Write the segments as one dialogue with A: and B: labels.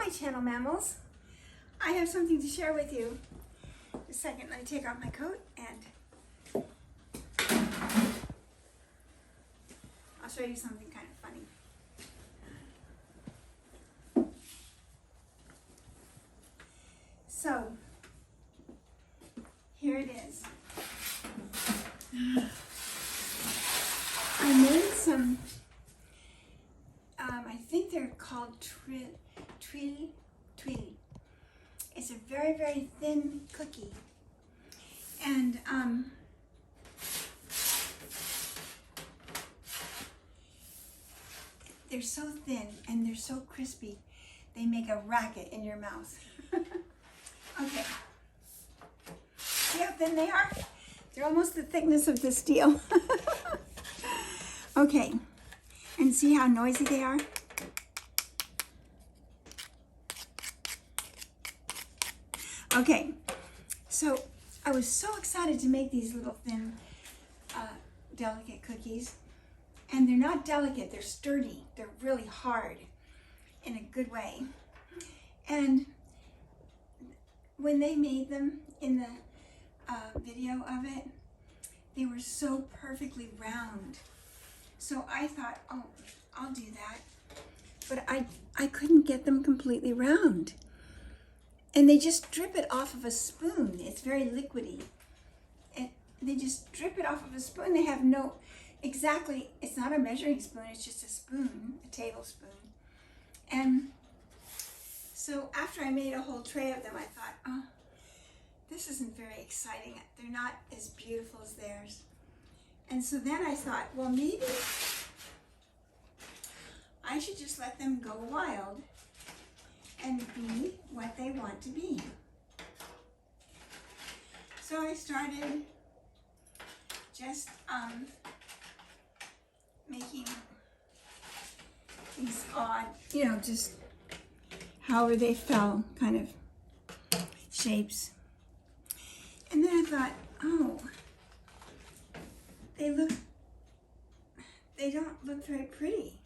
A: my channel mammals. I have something to share with you. A second, let me take off my coat and I'll show you something kind of funny. So, here it is. I made some, I think they're called Tuiles. It's a very, very thin cookie. And they're so thin and they're so crispy, they make a racket in your mouth. Okay. See how thin they are? They're almost the thickness of this steel. Okay. And see how noisy they are? Okay. So I was so excited to make these little thin, delicate cookies. And they're not delicate, they're sturdy. They're really hard in a good way. And when they made them in the video of it, they were so perfectly round. So I thought, oh, I'll do that. But I couldn't get them completely round. And they just drip it off of a spoon. It's very liquidy. And they just drip it off of a spoon. They have no, exactly, it's not a measuring spoon, it's just a spoon, a tablespoon. And so after I made a whole tray of them, I thought, oh, this isn't very exciting. They're not as beautiful as theirs. And so then I thought, well, maybe I should just let them go wild and be what they want to be. So I started just making these odd, just however they fell kind of shapes. And then I thought, oh, they don't look very pretty.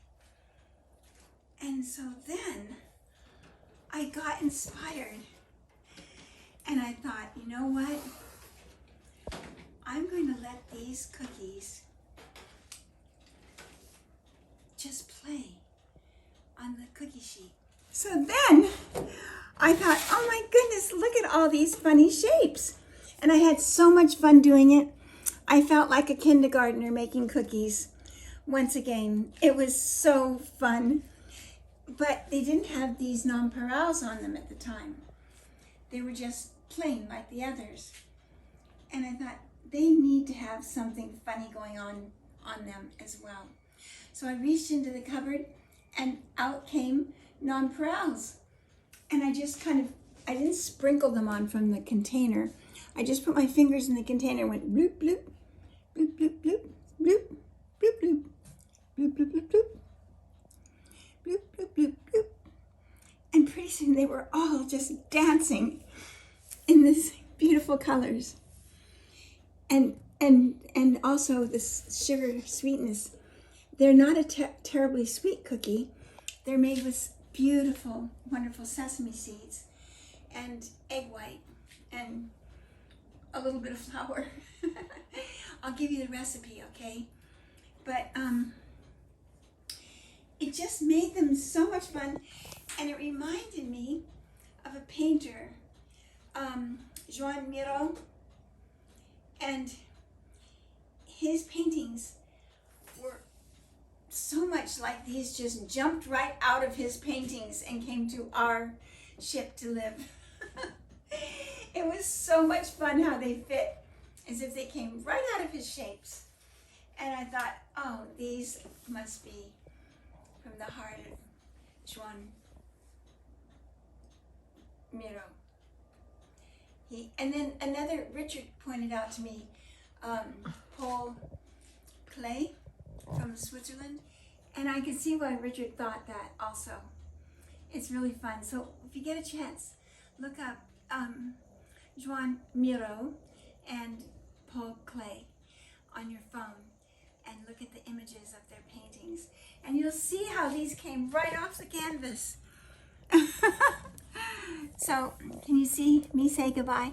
A: And so then I got inspired and I thought, you know what? I'm going to let these cookies just play on the cookie sheet. So then I thought, oh my goodness, look at all these funny shapes. And I had so much fun doing it. I felt like a kindergartner making cookies once again. It was so fun. But they didn't have these nonpareils on them at the time. They were just plain like the others. And I thought, they need to have something funny going on them as well. So I reached into the cupboard and out came nonpareils. And I just I didn't sprinkle them on from the container. I just put my fingers in the container and went bloop, bloop, bloop, bloop, bloop, bloop, bloop, bloop, bloop, bloop, bloop, bloop. Bloop, bloop, bloop, bloop. And pretty soon they were all just dancing in these beautiful colors. And also this sugar sweetness. They're not a terribly sweet cookie. They're made with beautiful, wonderful sesame seeds and egg white and a little bit of flour. I'll give you the recipe, okay? But it just made them so much fun, and it reminded me of a painter, Joan Miró, and his paintings were so much like these, just jumped right out of his paintings and came to our ship to live. It was so much fun how they fit, as if they came right out of his shapes. And I thought, oh, these must be from the heart of Joan Miró. And then Richard pointed out to me, Paul Klee from Switzerland, and I could see why Richard thought that also. It's really fun. So if you get a chance, look up Joan Miró and Paul Klee on your phone and look at the images of their paintings. And you'll see how these came right off the canvas. So, can you see me say goodbye?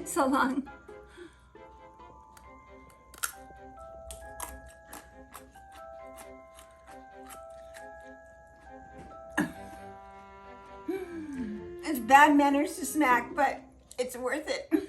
A: So long. It's bad manners to smack, but it's worth it.